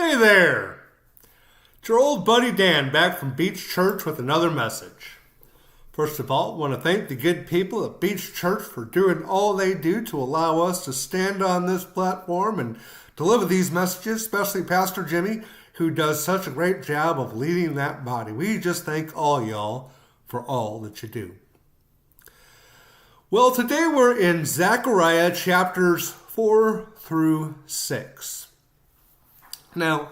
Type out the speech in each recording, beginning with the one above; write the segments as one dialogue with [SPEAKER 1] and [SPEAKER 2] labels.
[SPEAKER 1] Hey there! It's your old buddy Dan back from Beach Church with another message. First of all, I want to thank the good people at Beach Church for doing all they do to allow us to stand on this platform and deliver these messages, especially Pastor Jimmy, who does such a great job of leading that body. We just thank all y'all for all that you do. Well, today we're in Zechariah chapters 4 through 6. Now,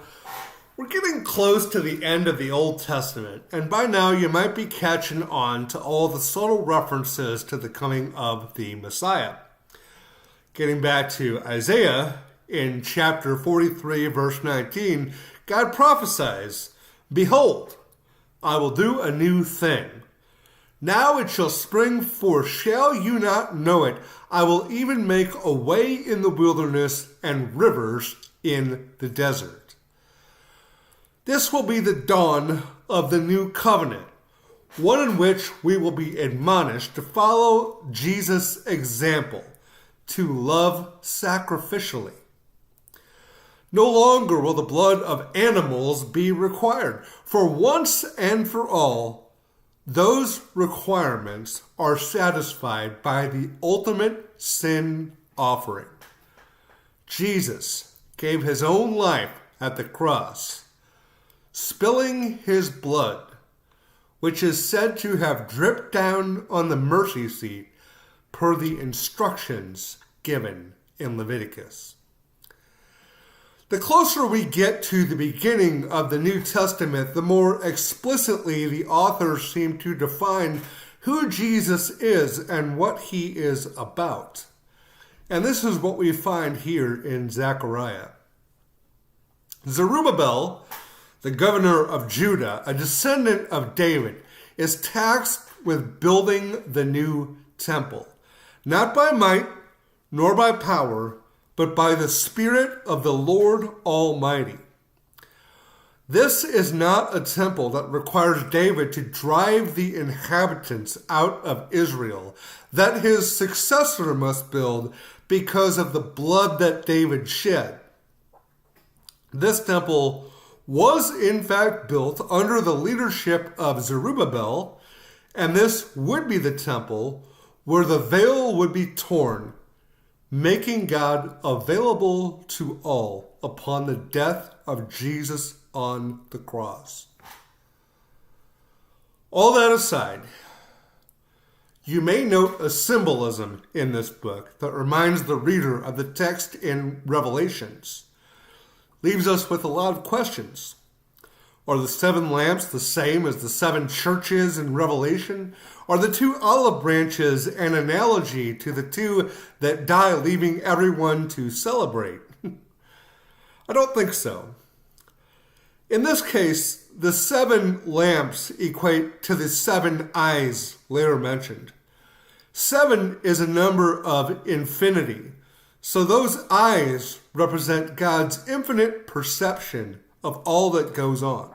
[SPEAKER 1] we're getting close to the end of the Old Testament, and by now you might be catching on to all the subtle references to the coming of the Messiah. Getting back to Isaiah, in chapter 43, verse 19, God prophesies, "Behold, I will do a new thing. Now it shall spring forth. Shall you not know it? I will even make a way in the wilderness and rivers in the desert." This will be the dawn of the new covenant, one in which we will be admonished to follow Jesus' example, to love sacrificially. No longer will the blood of animals be required, for once and for all, those requirements are satisfied by the ultimate sin offering. Jesus gave his own life at the cross, spilling his blood, which is said to have dripped down on the mercy seat per the instructions given in Leviticus. The closer we get to the beginning of the New Testament, the more explicitly the authors seem to define who Jesus is and what he is about. And this is what we find here in Zechariah. Zerubbabel, the governor of Judah, a descendant of David, is tasked with building the new temple, not by might nor by power, but by the Spirit of the Lord Almighty. This is not a temple that requires David to drive the inhabitants out of Israel, that his successor must build because of the blood that David shed. This temple was in fact built under the leadership of Zerubbabel, and this would be the temple where the veil would be torn, making God available to all upon the death of Jesus on the cross. All that aside, you may note a symbolism in this book that reminds the reader of the text in Revelations. Leaves us with a lot of questions. Are the 7 lamps the same as the 7 churches in Revelation? Are the 2 olive branches an analogy to the 2 that die, leaving everyone to celebrate? I don't think so. In this case, the 7 lamps equate to the 7 eyes later mentioned. 7 is a number of infinity, so those eyes represent God's infinite perception of all that goes on.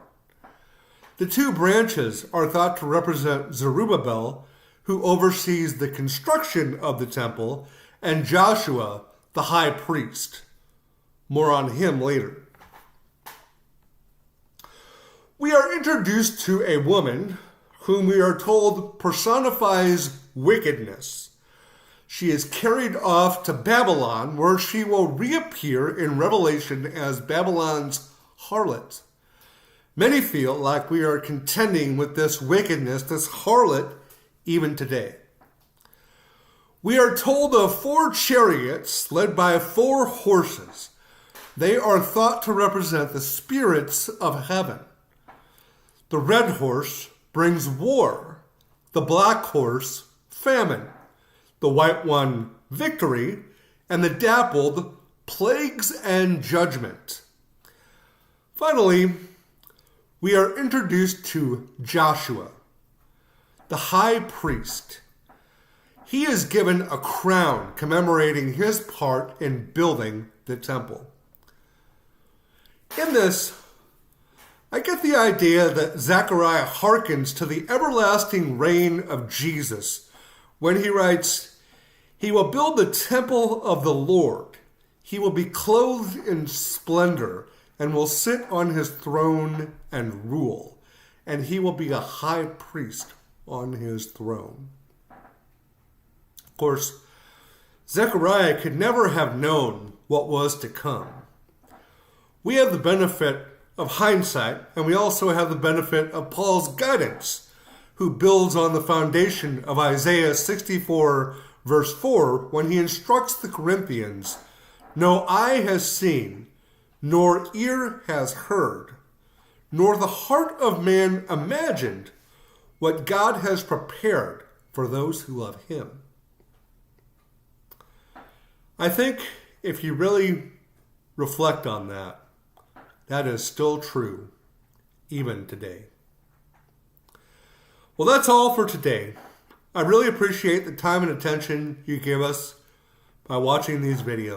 [SPEAKER 1] The 2 branches are thought to represent Zerubbabel, who oversees the construction of the temple, and Joshua, the high priest. More on him later. We are introduced to a woman whom we are told personifies wickedness. She is carried off to Babylon, where she will reappear in Revelation as Babylon's harlot. Many feel like we are contending with this wickedness, this harlot, even today. We are told of 4 chariots led by 4 horses. They are thought to represent the spirits of heaven. The red horse brings war, the black horse, famine, the white one, victory, and the dappled, plagues and judgment. Finally, we are introduced to Joshua, the high priest. He is given a crown commemorating his part in building the temple. In this, I get the idea that Zechariah hearkens to the everlasting reign of Jesus when he writes, "He will build the temple of the Lord. He will be clothed in splendor, and will sit on his throne and rule, and he will be a high priest on his throne. Of course, Zechariah could never have known what was to come. We have the benefit of hindsight, and we also have the benefit of Paul's guidance, who builds on the foundation of Isaiah 64, verse 4, when he instructs the Corinthians, "No eye has seen, nor ear has heard, nor the heart of man imagined what God has prepared for those who love him." I think if you really reflect on that, that is still true, even today. Well, that's all for today. I really appreciate the time and attention you give us by watching these videos.